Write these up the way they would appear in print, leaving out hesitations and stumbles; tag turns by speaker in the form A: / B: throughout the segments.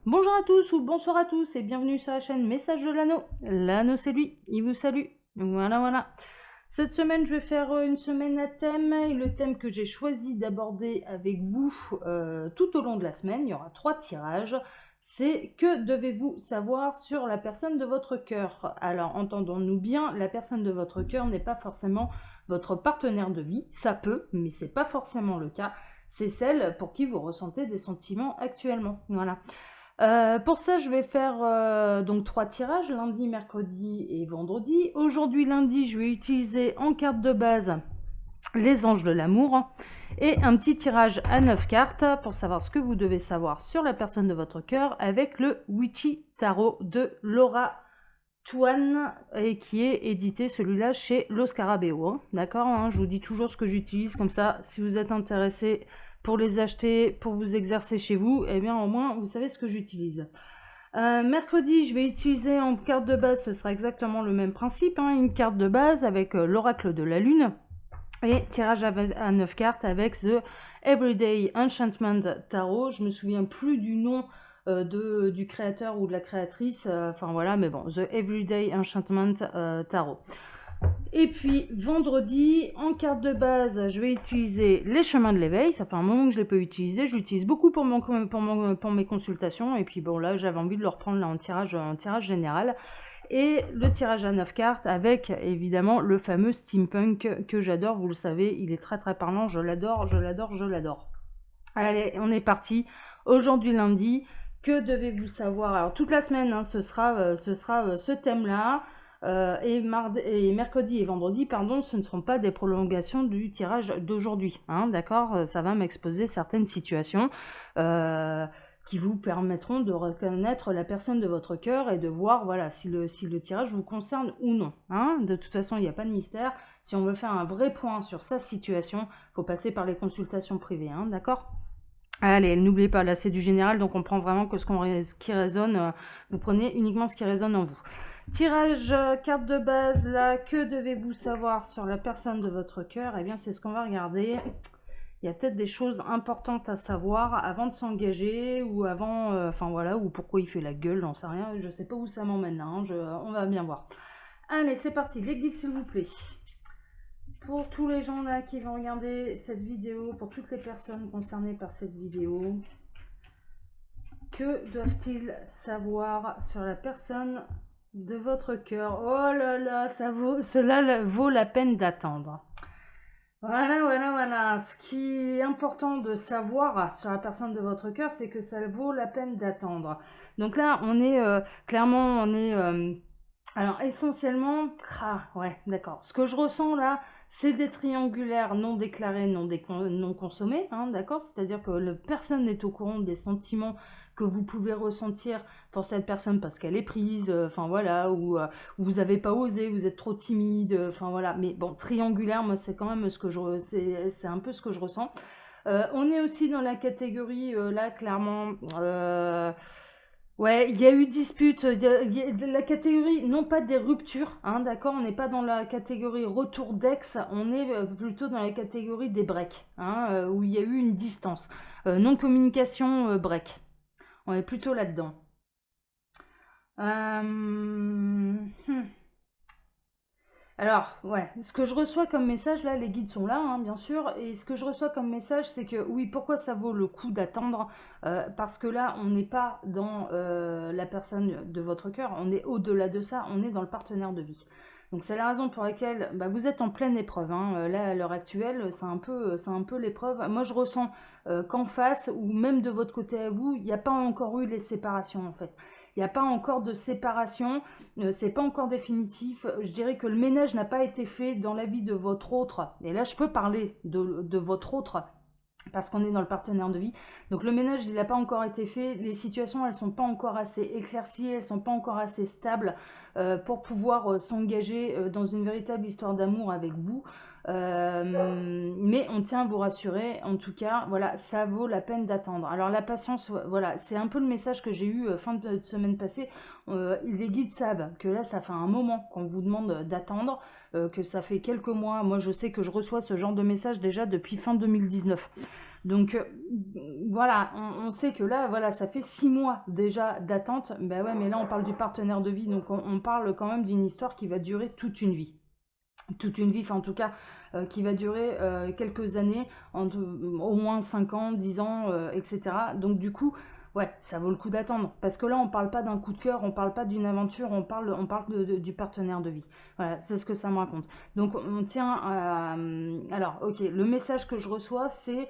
A: Bonjour à tous ou bonsoir à tous et bienvenue sur la chaîne Message de l'Anneau. L'Anneau c'est lui, il vous salue. Voilà. Cette semaine je vais faire une semaine à thème et le thème que j'ai choisi d'aborder avec vous tout au long de la semaine, il y aura 3 tirages. C'est que devez-vous savoir sur la personne de votre cœur? Alors entendons-nous bien, la personne de votre cœur n'est pas forcément votre partenaire de vie, ça peut, mais c'est pas forcément le cas. C'est celle pour qui vous ressentez des sentiments actuellement. Voilà. Pour ça, je vais faire donc 3 tirages, lundi, mercredi et vendredi. Aujourd'hui, lundi, je vais utiliser en carte de base les anges de l'amour et un petit tirage à 9 cartes pour savoir ce que vous devez savoir sur la personne de votre cœur avec le Witchy Tarot de Laura Tuan et qui est édité celui-là chez Los Scarabeo. Hein. D'accord, hein, je vous dis toujours ce que j'utilise comme ça. Si vous êtes intéressé pour les acheter, pour vous exercer chez vous, eh bien au moins vous savez ce que j'utilise. Mercredi, je vais utiliser en carte de base, ce sera exactement le même principe, hein, une carte de base avec l'oracle de la lune et tirage à 9 cartes avec The Everyday Enchantment Tarot. Je me souviens plus du nom du créateur ou de la créatrice, enfin voilà, mais bon, The Everyday Enchantment Tarot. Et puis vendredi, en carte de base, je vais utiliser les chemins de l'éveil. Ça fait un moment que je ne l'ai pas utilisé. Je l'utilise beaucoup pour mes consultations. Et puis bon, là, j'avais envie de le reprendre là, en tirage général. Et le tirage à 9 cartes avec évidemment le fameux steampunk que j'adore. Vous le savez, il est très très parlant. Je l'adore. Allez, on est parti. Aujourd'hui lundi, que devez-vous savoir? Alors toute la semaine, hein, ce sera ce thème-là. Et mercredi et vendredi, pardon, ce ne seront pas des prolongations du tirage d'aujourd'hui. Hein, d'accord, ça va m'exposer certaines situations qui vous permettront de reconnaître la personne de votre cœur et de voir voilà, si le tirage vous concerne ou non. Hein. De toute façon, il n'y a pas de mystère. Si on veut faire un vrai point sur sa situation, il faut passer par les consultations privées. Hein, d'accord? Allez, n'oubliez pas, là c'est du général, donc on prend vraiment que ce qui résonne. Vous prenez uniquement ce qui résonne en vous. Tirage carte de base, là, que devez-vous savoir sur la personne de votre cœur? Eh bien, c'est ce qu'on va regarder. Il y a peut-être des choses importantes à savoir avant de s'engager ou avant, enfin voilà, ou pourquoi il fait la gueule, j'en sais rien. Je sais pas où ça m'emmène là, hein, on va bien voir. Allez, c'est parti, les guides s'il vous plaît. Pour tous les gens là qui vont regarder cette vidéo, pour toutes les personnes concernées par cette vidéo, que doivent-ils savoir sur la personne de votre cœur? Oh là là, cela vaut la peine d'attendre. Voilà. Ce qui est important de savoir sur la personne de votre cœur, c'est que ça vaut la peine d'attendre. Donc là, on est clairement, alors essentiellement, ouais, d'accord. Ce que je ressens là, c'est des triangulaires non déclarés, non consommés, hein, d'accord. C'est-à-dire que personne n'est au courant des sentiments que vous pouvez ressentir pour cette personne parce qu'elle est prise, enfin voilà, ou vous n'avez pas osé, vous êtes trop timide, enfin voilà. Mais bon, triangulaire, moi c'est quand même c'est un peu ce que je ressens. On est aussi dans la catégorie là clairement. Ouais, il y a eu dispute, il y a de la catégorie, non pas des ruptures, hein, d'accord, on n'est pas dans la catégorie retour d'ex, on est plutôt dans la catégorie des breaks, hein, où il y a eu une distance. Non-communication, break. On est plutôt là-dedans. Alors, ouais, ce que je reçois comme message, là, les guides sont là, hein, bien sûr, et ce que je reçois comme message, c'est que, oui, pourquoi ça vaut le coup d'attendre? Parce que là, on n'est pas dans la personne de votre cœur, on est au-delà de ça, on est dans le partenaire de vie. Donc c'est la raison pour laquelle bah, vous êtes en pleine épreuve. Hein. Là, à l'heure actuelle, c'est un peu l'épreuve. Moi, je ressens qu'en face, ou même de votre côté à vous, il n'y a pas encore eu les séparations, en fait. Il n'y a pas encore de séparation, c'est pas encore définitif. Je dirais que le ménage n'a pas été fait dans la vie de votre autre. Et là, je peux parler de votre autre parce qu'on est dans le partenaire de vie. Donc le ménage, il n'a pas encore été fait. Les situations, elles sont pas encore assez éclaircies, elles sont pas encore assez stables pour pouvoir s'engager dans une véritable histoire d'amour avec vous. Mais on tient à vous rassurer, en tout cas, voilà, ça vaut la peine d'attendre. Alors la patience, voilà, c'est un peu le message que j'ai eu fin de semaine passée. Les guides savent que là, ça fait un moment qu'on vous demande d'attendre, que ça fait quelques mois. Moi, je sais que je reçois ce genre de message déjà depuis fin 2019. Donc voilà, on sait que là, voilà, ça fait 6 mois déjà d'attente. Ben ouais, mais là, on parle du partenaire de vie, donc on parle quand même d'une histoire qui va durer toute une vie. Toute une vie, enfin en tout cas, qui va durer quelques années, au moins 5 ans, 10 ans, etc. Donc du coup, ouais, ça vaut le coup d'attendre. Parce que là, on parle pas d'un coup de cœur, on parle pas d'une aventure, on parle du partenaire de vie. Voilà, c'est ce que ça me raconte. Donc on tient à... Alors, ok, le message que je reçois, c'est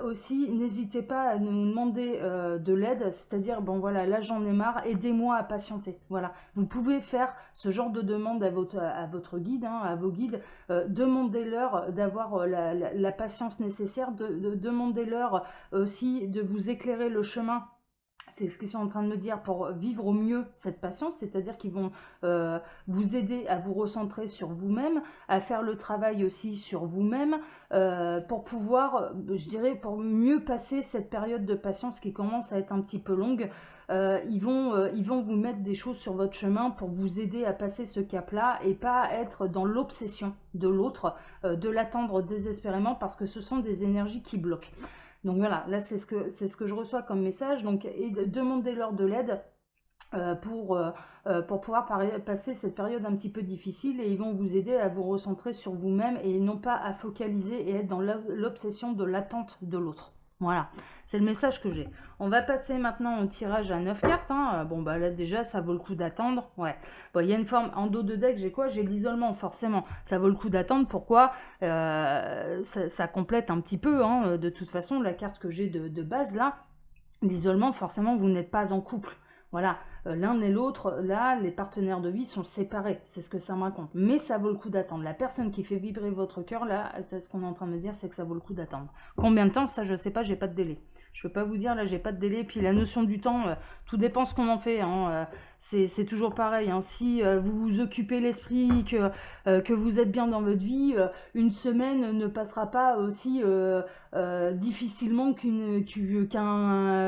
A: aussi, n'hésitez pas à nous demander de l'aide, c'est-à-dire, bon voilà, là j'en ai marre, aidez-moi à patienter. Voilà, vous pouvez faire ce genre de demande à votre guide, hein, à vos guides, demandez-leur d'avoir la patience nécessaire, demandez-leur aussi de vous éclairer le chemin. C'est ce qu'ils sont en train de me dire pour vivre au mieux cette patience, c'est-à-dire qu'ils vont vous aider à vous recentrer sur vous-même, à faire le travail aussi sur vous-même, pour pouvoir, je dirais, pour mieux passer cette période de patience qui commence à être un petit peu longue. Ils vont vous mettre des choses sur votre chemin pour vous aider à passer ce cap-là et pas être dans l'obsession de l'autre, de l'attendre désespérément parce que ce sont des énergies qui bloquent. Donc voilà, là c'est ce que je reçois comme message. Donc demandez-leur de l'aide pour pouvoir passer cette période un petit peu difficile, et ils vont vous aider à vous recentrer sur vous-même et non pas à focaliser et être dans l'obsession de l'attente de l'autre. Voilà, c'est le message que j'ai. On va passer maintenant au tirage à 9 cartes. Hein. Bon, bah là déjà, ça vaut le coup d'attendre. Ouais. Bon, il y a une forme, en dos de deck, j'ai quoi? J'ai l'isolement, forcément. Ça vaut le coup d'attendre. Pourquoi? Ça complète un petit peu, hein, de toute façon, la carte que j'ai de base là. L'isolement, forcément, vous n'êtes pas en couple. Voilà, l'un et l'autre, là, les partenaires de vie sont séparés, c'est ce que ça me raconte. Mais ça vaut le coup d'attendre. La personne qui fait vibrer votre cœur, là, c'est ce qu'on est en train de me dire, c'est que ça vaut le coup d'attendre. Combien de temps, ça, je sais pas, j'ai pas de délai. Je peux pas vous dire, là, j'ai pas de délai. Puis la notion du temps, tout dépend ce qu'on en fait. Hein, c'est toujours pareil. Hein. Si vous vous occupez l'esprit, que vous êtes bien dans votre vie, une semaine ne passera pas aussi difficilement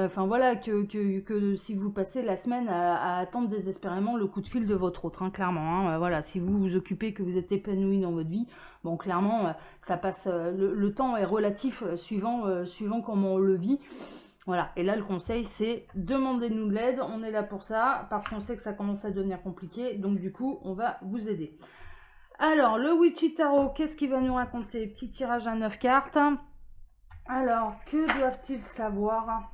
A: enfin voilà, que si vous passez la semaine à attendre désespérément le coup de fil de votre autre, hein, clairement. Hein, voilà, si vous vous occupez, que vous êtes épanoui dans votre vie, bon, clairement, ça passe. Le temps est relatif suivant comment on le vit. Voilà, et là le conseil c'est demandez-nous de l'aide, on est là pour ça, parce qu'on sait que ça commence à devenir compliqué, donc du coup on va vous aider. Alors, le Witchy Tarot, qu'est-ce qu'il va nous raconter? Petit tirage à 9 cartes. Alors, que doivent-ils savoir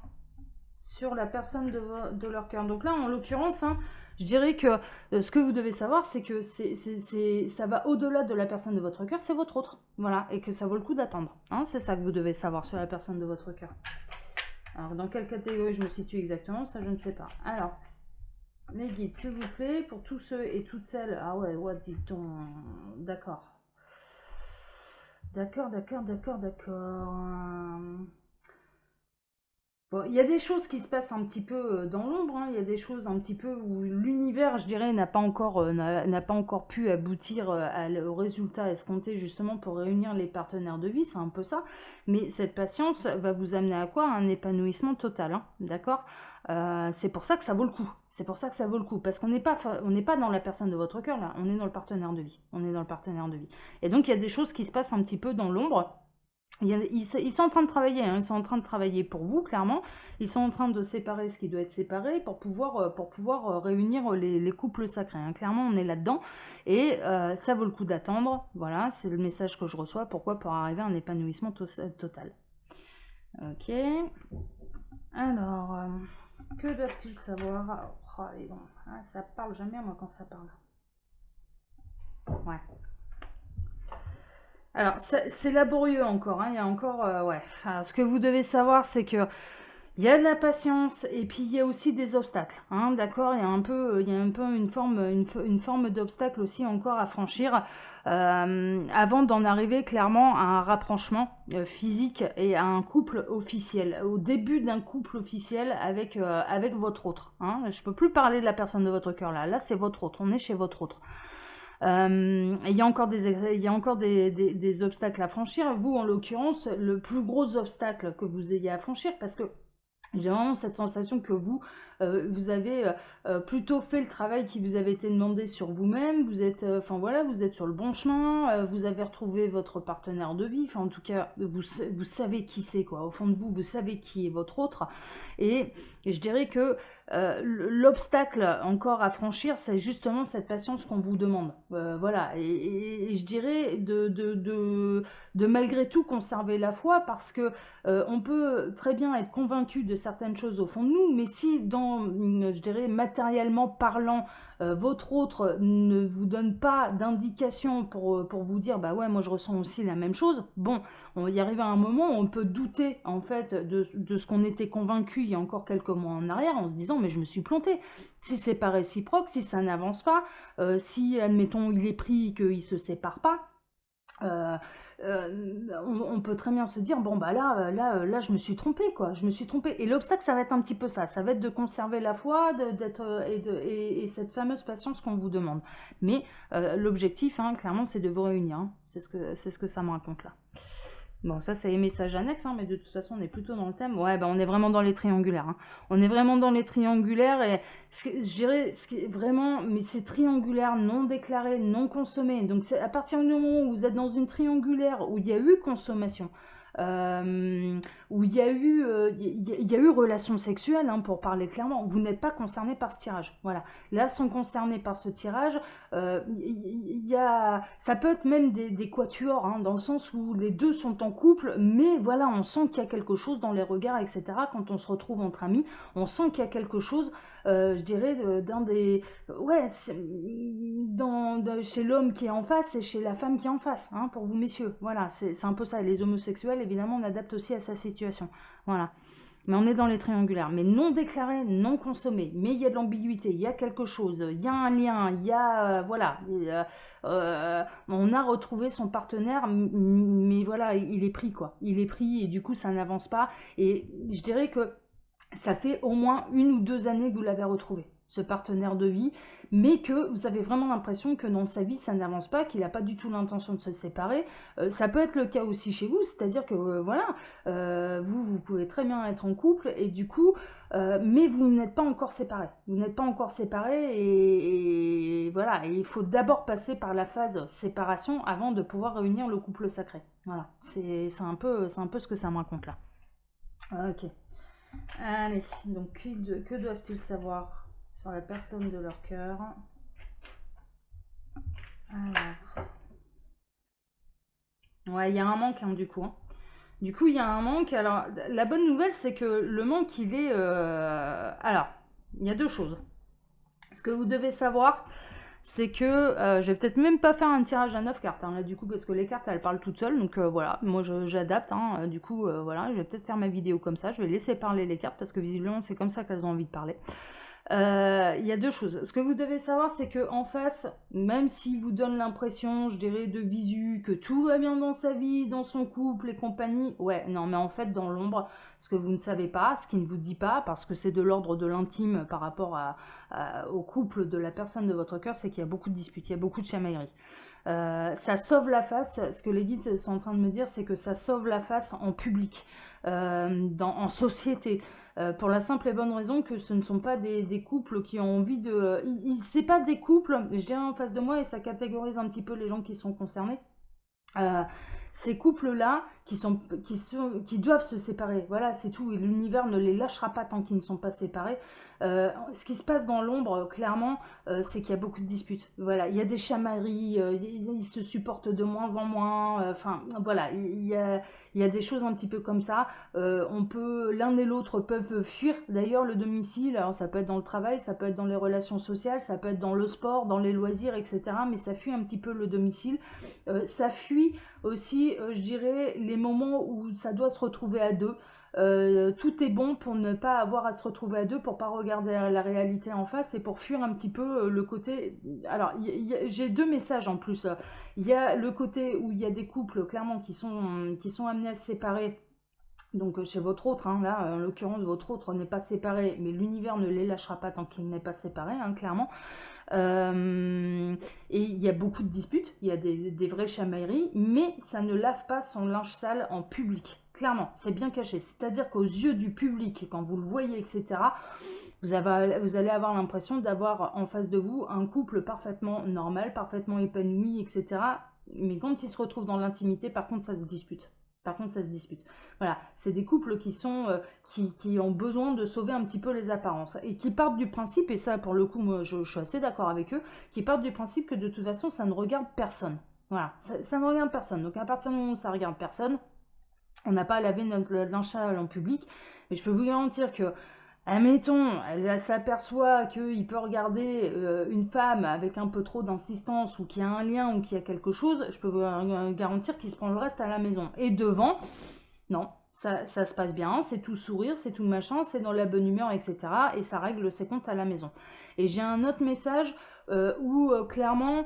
A: sur la personne de leur cœur? Donc là, en l'occurrence, hein, je dirais que ce que vous devez savoir, c'est que ça va au-delà de la personne de votre cœur, c'est votre autre. Voilà, et que ça vaut le coup d'attendre. Hein, c'est ça que vous devez savoir sur la personne de votre cœur. Alors, dans quelle catégorie je me situe exactement, ça je ne sais pas. Alors, les guides, s'il vous plaît, pour tous ceux et toutes celles... Ah ouais, dit-on... D'accord. D'accord. Bon, il y a des choses qui se passent un petit peu dans l'ombre, hein. Il y a des choses un petit peu où l'univers, je dirais, n'a pas encore pu aboutir au résultat escompté justement pour réunir les partenaires de vie, c'est un peu ça. Mais cette patience va vous amener à quoi? Un épanouissement total, hein, d'accord? C'est pour ça que ça vaut le coup. C'est pour ça que ça vaut le coup, parce qu'on n'est pas dans la personne de votre cœur là, on est dans le partenaire de vie. On est dans le partenaire de vie. Et donc il y a des choses qui se passent un petit peu dans l'ombre. Ils sont en train de travailler, hein, ils sont en train de travailler pour vous, clairement. Ils sont en train de séparer ce qui doit être séparé pour pouvoir réunir les couples sacrés. Hein. Clairement, on est là-dedans. Et ça vaut le coup d'attendre. Voilà, c'est le message que je reçois. Pourquoi? Pour arriver à un épanouissement total. Ok. Alors, que doivent-ils savoir? Oh, allez, bon. Ah, ça parle jamais, moi, quand ça parle. Ouais. Alors, c'est laborieux encore, hein. Il y a encore, ouais. Enfin, ce que vous devez savoir, c'est que il y a de la patience et puis il y a aussi des obstacles, hein, d'accord? Il y a un peu une forme d'obstacle aussi encore à franchir avant d'en arriver clairement à un rapprochement physique et à un couple officiel, au début d'un couple officiel avec votre autre. Hein. Je peux plus parler de la personne de votre cœur là. Là, c'est votre autre. On est chez votre autre. Il y a encore des obstacles à franchir. Vous, en l'occurrence, le plus gros obstacle que vous ayez à franchir, parce que j'ai vraiment cette sensation que vous avez plutôt fait le travail qui vous avait été demandé sur vous-même. Vous êtes, enfin voilà, vous êtes sur le bon chemin. Vous avez retrouvé votre partenaire de vie. Enfin, en tout cas, vous savez qui c'est, quoi. Au fond de vous, vous savez qui est votre autre. Et je dirais que l'obstacle encore à franchir, c'est justement cette patience qu'on vous demande. Voilà. Et je dirais de malgré tout conserver la foi, parce que on peut très bien être convaincu de certaines choses au fond de nous, mais si je dirais, matériellement parlant, votre autre ne vous donne pas d'indication pour vous dire, bah ouais, moi je ressens aussi la même chose, bon, on va y arriver à un moment où on peut douter, en fait, de ce qu'on était convaincu il y a encore quelques mois en arrière, en se disant, mais je me suis planté. Si c'est pas réciproque, si ça n'avance pas, si, admettons, il est pris et qu'il se sépare pas, on peut très bien se dire, bon bah là je me suis trompée, quoi, je me suis trompée. Et l'obstacle, ça va être un petit peu ça va être de conserver la foi, et cette fameuse patience qu'on vous demande. Mais l'objectif, hein, clairement, c'est de vous réunir, hein. C'est ce que ça me raconte là. Bon, ça, c'est les messages annexes, hein, mais de toute façon, on est plutôt dans le thème. Ouais, bah, on est vraiment dans les triangulaires, hein. On est vraiment dans les triangulaires, et je dirais, ce qui est vraiment, mais c'est triangulaire, non déclaré, non consommé. Donc, c'est à partir du moment où vous êtes dans une triangulaire où il y a eu consommation, où il y a eu relation sexuelle, hein, pour parler clairement, vous n'êtes pas concerné par ce tirage. Voilà. Là, sont concernés par ce tirage. Ça peut être même des quatuors, hein, dans le sens où les deux sont en couple, mais voilà, on sent qu'il y a quelque chose dans les regards, etc. Quand on se retrouve entre amis, on sent qu'il y a quelque chose, je dirais, chez l'homme qui est en face et chez la femme qui est en face, hein, pour vous messieurs. Voilà, c'est un peu ça. Les homosexuels, évidemment, on adapte aussi à sa situation. Voilà. Mais on est dans les triangulaires, mais non déclaré, non consommé. Mais il y a de l'ambiguïté, il y a quelque chose, il y a un lien, il y a... voilà. On a retrouvé son partenaire, mais voilà, il est pris, quoi. Il est pris, et du coup, ça n'avance pas. Et je dirais que ça fait au moins 1 ou 2 années que vous l'avez retrouvé, ce partenaire de vie, mais que vous avez vraiment l'impression que dans sa vie, ça n'avance pas, qu'il n'a pas du tout l'intention de se séparer. Ça peut être le cas aussi chez vous, c'est-à-dire que, voilà, vous pouvez très bien être en couple, et du coup, mais vous n'êtes pas encore séparés. Vous n'êtes pas encore séparés, et voilà, et il faut d'abord passer par la phase séparation avant de pouvoir réunir le couple sacré. Voilà, c'est un peu ce que ça me raconte là. Ok. Allez, donc que doivent-ils savoir sur la personne de leur cœur? Alors. Ouais, il y a un manque, hein, du coup, hein. Du coup, il y a un manque. Alors, la bonne nouvelle, c'est que le manque, il est... Alors, il y a 2 choses. Ce que vous devez savoir, c'est que je vais peut-être même pas faire un tirage à 9 cartes, hein, là, du coup, parce que les cartes, elles parlent toutes seules. Donc voilà, moi, j'adapte, hein, du coup, voilà, je vais peut-être faire ma vidéo comme ça. Je vais laisser parler les cartes, parce que visiblement, c'est comme ça qu'elles ont envie de parler. Il y a 2 choses. Ce que vous devez savoir, c'est que en face, même s'il vous donne l'impression, je dirais, de visu, que tout va bien dans sa vie, dans son couple et compagnie, ouais, non, mais en fait, dans l'ombre, ce que vous ne savez pas, ce qu'il ne vous dit pas, parce que c'est de l'ordre de l'intime par rapport au couple de la personne de votre cœur, c'est qu'il y a beaucoup de disputes, il y a beaucoup de chamailleries. Ça sauve la face. Ce que les guides sont en train de me dire, c'est que ça sauve la face en public, en société. Pour la simple et bonne raison que ce ne sont pas des couples qui ont envie de... c'est pas des couples, je dirais en face de moi, et ça catégorise un petit peu les gens qui sont concernés. Ces couples-là qui doivent se séparer, voilà, c'est tout, et l'univers ne les lâchera pas tant qu'ils ne sont pas séparés. Ce qui se passe dans l'ombre, clairement, c'est qu'il y a beaucoup de disputes. Voilà, il y a des chamailleries, ils se supportent de moins en moins. Enfin, voilà, il y a des choses un petit peu comme ça. L'un et l'autre peuvent fuir d'ailleurs le domicile. Alors ça peut être dans le travail, ça peut être dans les relations sociales, ça peut être dans le sport, dans les loisirs, etc. Mais ça fuit un petit peu le domicile. Ça fuit aussi, je dirais, les moments où ça doit se retrouver à 2. Tout est bon pour ne pas avoir à se retrouver à 2, pour pas regarder la réalité en face, et pour fuir un petit peu le côté... Alors, j'ai 2 messages en plus. Il y a le côté où il y a des couples, clairement, qui sont amenés à se séparer, Donc chez votre autre, hein, là, en l'occurrence, votre autre n'est pas séparé, mais l'univers ne les lâchera pas tant qu'il n'est pas séparé, hein, clairement. Et il y a beaucoup de disputes, il y a des vraies chamailleries, mais ça ne lave pas son linge sale en public. Clairement, c'est bien caché. C'est-à-dire qu'aux yeux du public, quand vous le voyez, etc., vous allez avoir l'impression d'avoir en face de vous un couple parfaitement normal, parfaitement épanoui, etc. Mais quand ils se retrouvent dans l'intimité, par contre, ça se dispute. Par contre, ça se dispute. Voilà, c'est des couples qui ont besoin de sauver un petit peu les apparences et qui partent du principe, et ça, pour le coup, moi, je suis assez d'accord avec eux, qui partent du principe que de toute façon, ça ne regarde personne. Voilà, ça ne regarde personne. Donc, à partir du moment où ça regarde personne, on n'a pas à laver notre linge sale en public. Mais je peux vous garantir que, admettons, elle s'aperçoit qu'il peut regarder une femme avec un peu trop d'insistance ou qu'il y a un lien ou qu'il y a quelque chose, je peux vous garantir qu'il se prend le reste à la maison. Et devant, non, ça se passe bien, c'est tout sourire, c'est tout machin, c'est dans la bonne humeur, etc. Et ça règle ses comptes à la maison. Et j'ai un autre message où clairement,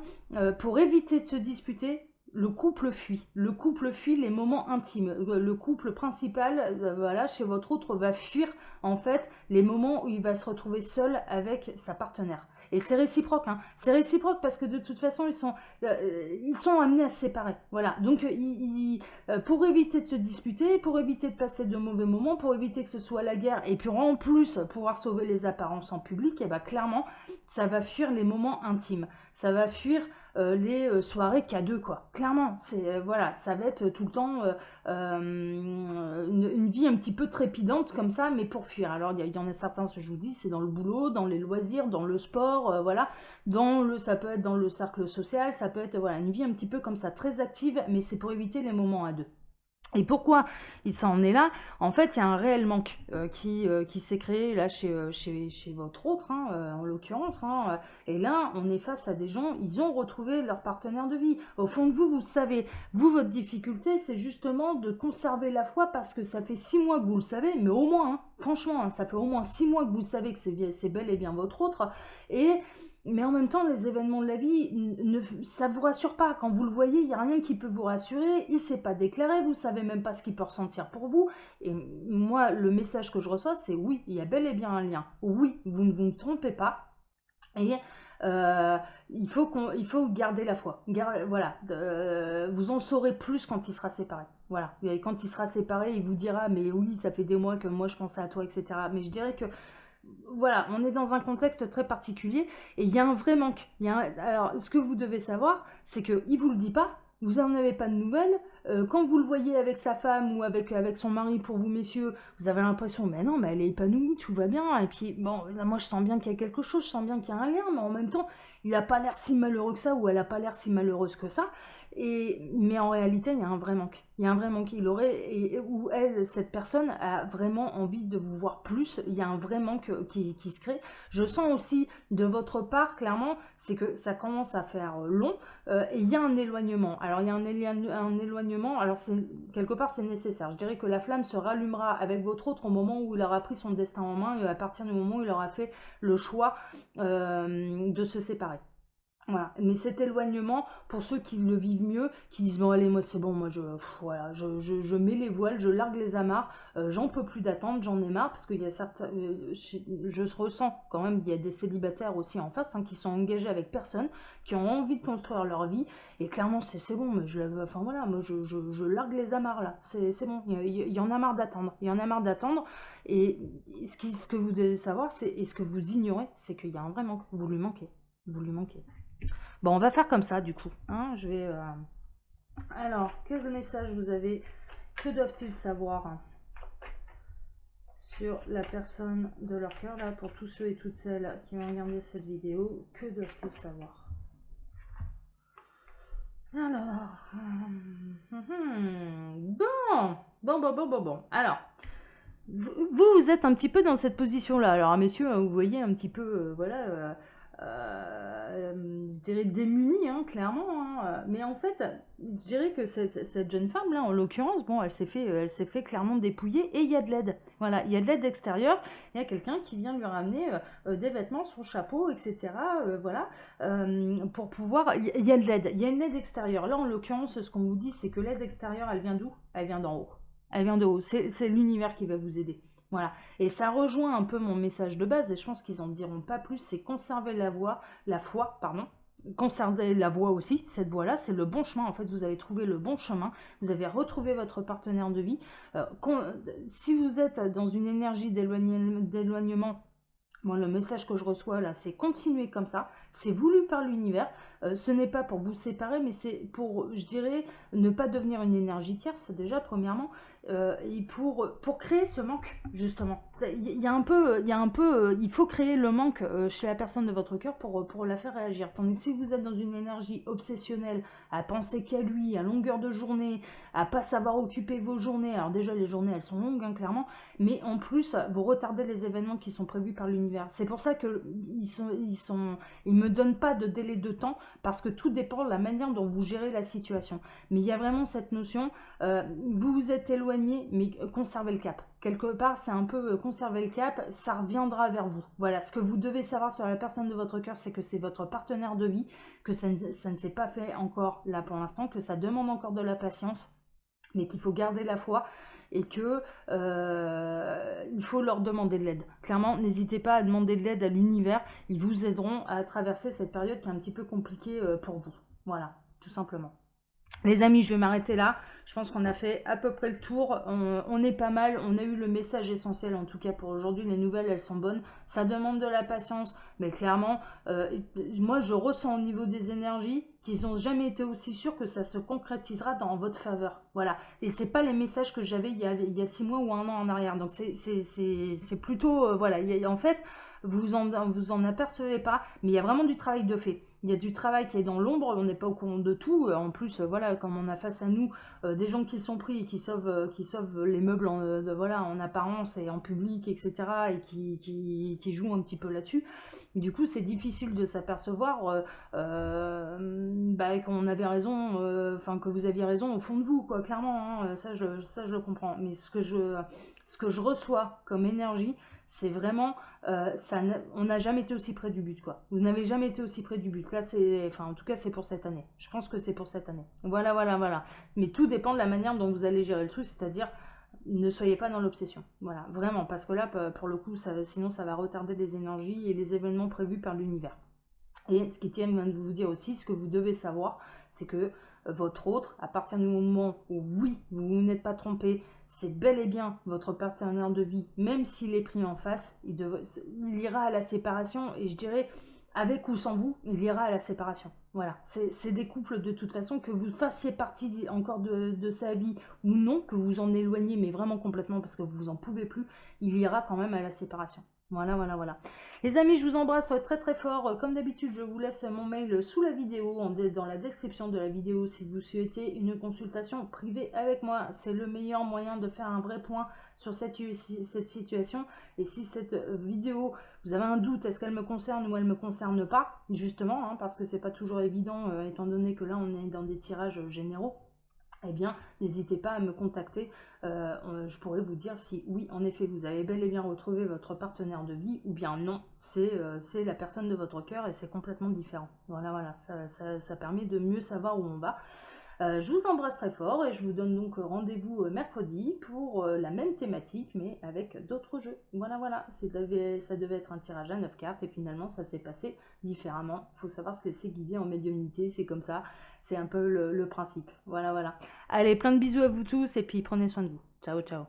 A: pour éviter de se disputer, le couple fuit. Le couple fuit les moments intimes. Le couple principal, voilà, chez votre autre, va fuir en fait les moments où il va se retrouver seul avec sa partenaire. Et c'est réciproque, hein. C'est réciproque parce que de toute façon, ils sont amenés à se séparer. Voilà. Donc, pour éviter de se disputer, pour éviter de passer de mauvais moments, pour éviter que ce soit la guerre, et puis en plus, pouvoir sauver les apparences en public, et bah clairement, ça va fuir les moments intimes. Ça va fuir les soirées qu'à deux, quoi. Clairement, voilà, ça va être tout le temps une vie un petit peu trépidante comme ça, mais pour fuir. Alors, il y en a certains, je vous dis, c'est dans le boulot, dans les loisirs, dans le sport, voilà. Ça peut être dans le cercle social, ça peut être voilà, une vie un petit peu comme ça, très active, mais c'est pour éviter les moments à deux. Et pourquoi il s'en est là? En fait, il y a un réel manque qui s'est créé là chez votre autre, hein, en l'occurrence. Hein, et là, on est face à des gens, ils ont retrouvé leur partenaire de vie. Au fond de vous, vous savez, vous, votre difficulté, c'est justement de conserver la foi parce que ça fait 6 mois que vous le savez, mais au moins, hein, franchement, hein, ça fait au moins 6 mois que vous savez que c'est bel et bien votre autre. Mais en même temps, les événements de la vie, ça ne vous rassure pas. Quand vous le voyez, il n'y a rien qui peut vous rassurer. Il ne s'est pas déclaré, vous ne savez même pas ce qu'il peut ressentir pour vous. Et moi, le message que je reçois, c'est oui, il y a bel et bien un lien. Oui, vous ne vous trompez pas. Et il faut garder la foi. Voilà, vous en saurez plus quand il sera séparé. Voilà, et quand il sera séparé, il vous dira, mais oui, ça fait des mois que moi je pensais à toi, etc. Mais je dirais que voilà, on est dans un contexte très particulier et il y a un vrai manque. Alors, ce que vous devez savoir, c'est qu'il ne vous le dit pas, vous n'en avez pas de nouvelles. Quand vous le voyez avec sa femme ou avec son mari, pour vous, messieurs, vous avez l'impression, mais non, mais elle est épanouie, tout va bien. Et puis, bon, là, moi, je sens bien qu'il y a quelque chose, je sens bien qu'il y a un lien, mais en même temps, il n'a pas l'air si malheureux que ça ou elle n'a pas l'air si malheureuse que ça. Mais en réalité, il y a un vrai manque. Il y a un vrai manque. Ou elle, cette personne, a vraiment envie de vous voir plus. Il y a un vrai manque qui se crée. Je sens aussi de votre part, clairement, c'est que ça commence à faire long. Et il y a un éloignement. Alors, il y a un éloignement. Alors, quelque part, c'est nécessaire. Je dirais que la flamme se rallumera avec votre autre au moment où il aura pris son destin en main et à partir du moment où il aura fait le choix de se séparer. Voilà. Mais cet éloignement, pour ceux qui le vivent mieux, qui disent bon allez moi c'est bon, moi je mets les voiles, je largue les amarres, j'en peux plus d'attendre, j'en ai marre, parce qu'il y a certains, je ressens quand même, il y a des célibataires aussi en face, hein, qui sont engagés avec personne, qui ont envie de construire leur vie, et clairement c'est bon, mais enfin voilà, moi je largue les amarres là, c'est bon, il y en a marre d'attendre, il y en a marre d'attendre, et ce que vous devez savoir, et ce que vous ignorez, c'est qu'il y a un vrai manque, vous lui manquez. Bon, on va faire comme ça, du coup. Hein, alors, quel message vous avez? Que doivent-ils savoir sur la personne de leur cœur, là, pour tous ceux et toutes celles qui vont regarder cette vidéo? Que doivent-ils savoir? Alors, bon. Alors, vous êtes un petit peu dans cette position-là. Alors, messieurs, vous voyez un petit peu, voilà... je dirais démunie, hein, clairement. Hein. Mais en fait, je dirais que cette jeune femme, là, en l'occurrence, bon, elle s'est fait clairement dépouiller et il y a de l'aide. Voilà, il y a de l'aide extérieure. Il y a quelqu'un qui vient lui ramener des vêtements, son chapeau, etc. Voilà, pour pouvoir... Il y a de l'aide. Il y a une aide extérieure. Là, en l'occurrence, ce qu'on vous dit, c'est que l'aide extérieure, elle vient d'où? Elle vient d'en haut. Elle vient de haut. C'est l'univers qui va vous aider. Voilà. Et ça rejoint un peu mon message de base, et je pense qu'ils en diront pas plus, c'est conserver la foi, pardon. Conserver la voie aussi, cette voie-là, c'est le bon chemin. En fait, vous avez trouvé le bon chemin, vous avez retrouvé votre partenaire de vie. Si vous êtes dans une énergie d'éloignement, moi, le message que je reçois là, c'est continuer comme ça. C'est voulu par l'univers. Ce n'est pas pour vous séparer, mais c'est pour, je dirais, ne pas devenir une énergie tierce, déjà, premièrement. Et pour créer ce manque, justement. Il y a un peu, il faut créer le manque chez la personne de votre cœur pour la faire réagir. Tandis que si vous êtes dans une énergie obsessionnelle, à penser qu'à lui, à longueur de journée, à pas savoir occuper vos journées, alors déjà, les journées, elles sont longues, hein, clairement, mais en plus, vous retardez les événements qui sont prévus par l'univers. C'est pour ça qu'ils me donnent pas de délai de temps, parce que tout dépend de la manière dont vous gérez la situation. Mais il y a vraiment cette notion, vous vous êtes éloigné, mais conservez le cap. Quelque part, c'est un peu conserver le cap, ça reviendra vers vous. Voilà, ce que vous devez savoir sur la personne de votre cœur, c'est que c'est votre partenaire de vie, que ça ne s'est pas fait encore là pour l'instant, que ça demande encore de la patience, mais qu'il faut garder la foi et que il faut leur demander de l'aide. Clairement, n'hésitez pas à demander de l'aide à l'univers, ils vous aideront à traverser cette période qui est un petit peu compliquée pour vous. Voilà, tout simplement. Les amis, je vais m'arrêter là. Je pense qu'on a fait à peu près le tour. On est pas mal. On a eu le message essentiel, en tout cas pour aujourd'hui. Les nouvelles, elles sont bonnes. Ça demande de la patience. Mais clairement, moi, je ressens au niveau des énergies qu'ils n'ont jamais été aussi sûrs que ça se concrétisera dans votre faveur. Voilà. Et c'est pas les messages que j'avais il y a 6 mois ou 1 an en arrière. Donc, c'est plutôt... voilà. En fait, vous en apercevez pas. Mais il y a vraiment du travail de fait. Il y a du travail qui est dans l'ombre, on n'est pas au courant de tout. En plus, voilà, comme on a face à nous des gens qui sont pris et qui sauvent les meubles en apparence et en public, etc. et qui jouent un petit peu là-dessus. Du coup, c'est difficile de s'apercevoir qu'on avait raison, que vous aviez raison au fond de vous, quoi, clairement. Hein, ça, je le comprends. Mais ce que je reçois comme énergie, c'est vraiment... on n'a jamais été aussi près du but, quoi. Vous n'avez jamais été aussi près du but. Là, en tout cas, c'est pour cette année. Je pense que c'est pour cette année. Voilà, voilà, voilà. Mais tout dépend de la manière dont vous allez gérer le truc, c'est-à-dire ne soyez pas dans l'obsession. Voilà, vraiment, parce que là, pour le coup, sinon, ça va retarder les énergies et les événements prévus par l'univers. Et ce qui tient vient de vous dire aussi, ce que vous devez savoir, c'est que votre autre, à partir du moment où oui, vous n'êtes pas trompé, c'est bel et bien votre partenaire de vie, même s'il est pris en face, il ira à la séparation, et je dirais, avec ou sans vous, il ira à la séparation. Voilà, c'est des couples de toute façon, que vous fassiez partie encore de sa vie ou non, que vous en éloignez, mais vraiment complètement parce que vous en pouvez plus, il ira quand même à la séparation. Voilà, voilà, voilà. Les amis, je vous embrasse très très fort. Comme d'habitude, je vous laisse mon mail sous la vidéo, dans la description de la vidéo, si vous souhaitez une consultation privée avec moi. C'est le meilleur moyen de faire un vrai point sur cette situation. Et si cette vidéo, vous avez un doute, est-ce qu'elle me concerne ou elle ne me concerne pas, justement, hein, parce que c'est pas toujours évident, étant donné que là, on est dans des tirages généraux, eh bien, n'hésitez pas à me contacter. Je pourrais vous dire si oui, en effet, vous avez bel et bien retrouvé votre partenaire de vie, ou bien non, c'est la personne de votre cœur et c'est complètement différent. Voilà, voilà, ça permet de mieux savoir où on va. Je vous embrasse très fort et je vous donne donc rendez-vous mercredi pour la même thématique, mais avec d'autres jeux. Voilà, voilà, ça devait être un tirage à 9 cartes et finalement ça s'est passé différemment. Il faut savoir se laisser guider en médiumnité, c'est comme ça, c'est un peu le principe. Voilà, voilà. Allez, plein de bisous à vous tous et puis prenez soin de vous. Ciao, ciao.